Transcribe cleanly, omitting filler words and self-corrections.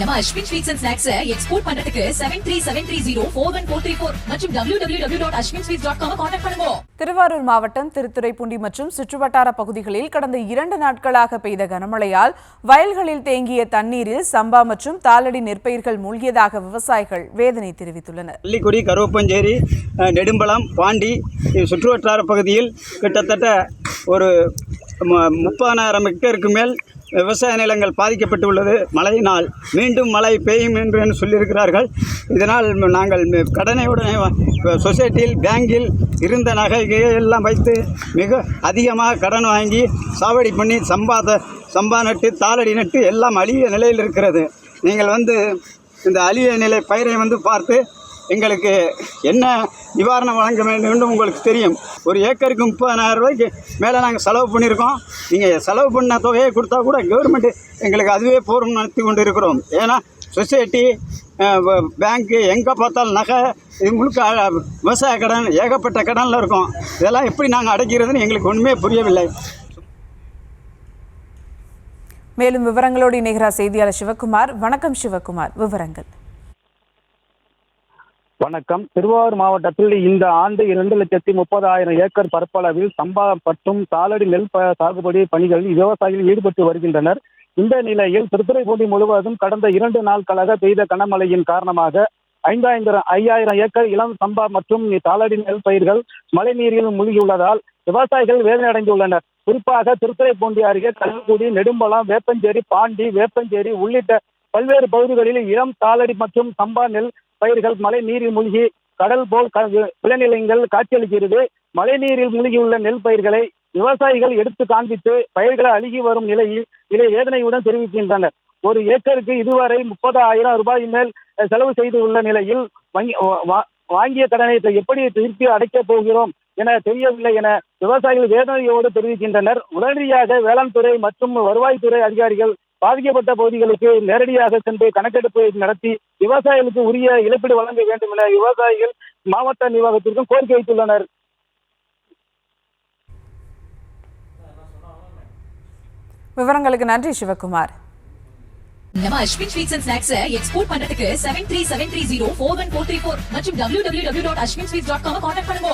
நம்ம Ashwin sweets and snacks export பண்றதுக்கு 7373041434 மற்றும் www.ashwinsweets.com கான்டாக்ட் பண்ணுங்க. திருவாரூர் மாவட்டம் திருத்துறைப்பூண்டி மற்றும் சுற்றுவட்டார பகுதிகளில் கடந்த 2 நாட்களாக பெய்த கனமழையால் வயல்களில் தேங்கிய தண்ணீரில் சம்பா மற்றும் தாளடி நெற்பயிர்கள் மூழ்கியதாக விவசாயிகள் வேதனை தெரிவித்துள்ளனர். பள்ளிக்குடி, கருவப்பஞ்சேரி, நெடும்பலம், பாண்டி சுற்றுவட்டார பகுதியில் கிட்டத்தட்ட ஒரு 30,000 ஹெக்டேருக்கு மேல் விவசாய நிலங்கள் பாதிக்கப்பட்டுள்ளது. மழையினால் மீண்டும் மழை பெய்யும் என்று சொல்லியிருக்கிறார்கள். இதனால் நாங்கள் கடனை உடனே சொசைட்டியில், பேங்கில் இருந்த நகைகள் எல்லாம் வைத்து மிக அதிகமாக கடன் வாங்கி சாவடி பண்ணி சம்பா நட்டு, தாளடி நட்டு எல்லாம் அழிய நிலையில் இருக்கிறது. நீங்கள் இந்த அழிய நிலை பயிரை பார்த்து எங்களுக்கு என்ன நிவாரணம் வழங்க வேண்டும் என்று உங்களுக்கு தெரியும். ஒரு ஏக்கருக்கு 30,000 ரூபாய்க்கு மேலே நாங்கள் செலவு பண்ணியிருக்கோம். நீங்கள் செலவு பண்ண தொகையை கொடுத்தா கூட கவர்மெண்ட்டு எங்களுக்கு அதுவே போரும் நடத்தி கொண்டு இருக்கிறோம். ஏன்னா சொசைட்டி, பேங்க்கு எங்கே பார்த்தாலும் நகை, இது முழுக்க விவசாய கடன், ஏகப்பட்ட கடனில் இருக்கும். இதெல்லாம் எப்படி நாங்கள் அடைக்கிறதுன்னு எங்களுக்கு ஒன்றுமே புரியவில்லை. மேலும் விவரங்களோடு இணைகிறார் செய்தியாளர் சிவகுமார். வணக்கம் சிவகுமார், விவரங்கள். வணக்கம். திருவாரூர் மாவட்டத்தில் இந்த ஆண்டு 2,30,000 ஏக்கர் பரப்பளவில் சம்பா மற்றும் தாளடி நெல் சாகுபடி பணிகளில் விவசாயிகள் ஈடுபட்டு வருகின்றனர். இந்த நிலையில் திருத்துறைப்பூண்டி முழுவதும் கடந்த 2 நாட்களாக பெய்த கனமழையின் காரணமாக 5,000 ஏக்கர் இளம் சம்பா மற்றும் தாளடி நெல் பயிர்கள் மழைநீரில் மூழ்கியுள்ளதால் விவசாயிகள் வேதனை அடைந்துள்ளனர். குறிப்பாக திருத்துறைப்பூண்டி அருகே கல்குடி, நெடும்பலம், வேப்பஞ்சேரி, பாண்டி, வேப்பஞ்சேரி உள்ளிட்ட பல்வேறு பகுதிகளில் இளம் தாளடி மற்றும் சம்பா நெல் பயிர்கள் மழை நீரில் மூழ்கி கடல் போல் விளைநிலங்கள் காட்சியளிக்கிறது. மழை நீரில் மூழ்கியுள்ள நெல் பயிர்களை விவசாயிகள் எடுத்து காண்பித்து பயிர்களை அழுகி வரும் நிலையில் இதை வேதனையுடன் தெரிவிக்கின்றனர். ஒரு ஏக்கருக்கு இதுவரை 30,000 ரூபாய் மேல் செலவு செய்துள்ள நிலையில் வாங்கிய கடனை எப்படி திருப்பி அடைக்கப் போகிறோம் என தெரியவில்லை என விவசாயிகள் வேதனையோடு தெரிவிக்கின்றனர். உடனடியாக வேளாண் துறை மற்றும் வருவாய்த்துறை அதிகாரிகள் பாதிக்கப்பட்ட பகுதிகளுக்கு நேரடியாக சென்று கணக்கெடுப்பு நடத்தி விவசாயிகளுக்கு உரிய இழப்பீடு வழங்க வேண்டும் என விவசாயிகள் மாவட்ட நிர்வாகத்திற்கும் கோரிக்கை வைத்துள்ளனர். விவரங்களுக்கு நன்றி சிவகுமார். நம்ம Ashwin sweets and snacks export பண்றதுக்கு 7373041434 மற்றும் www.ashwinsweets.com கான்டாக்ட் பண்ணுங்க.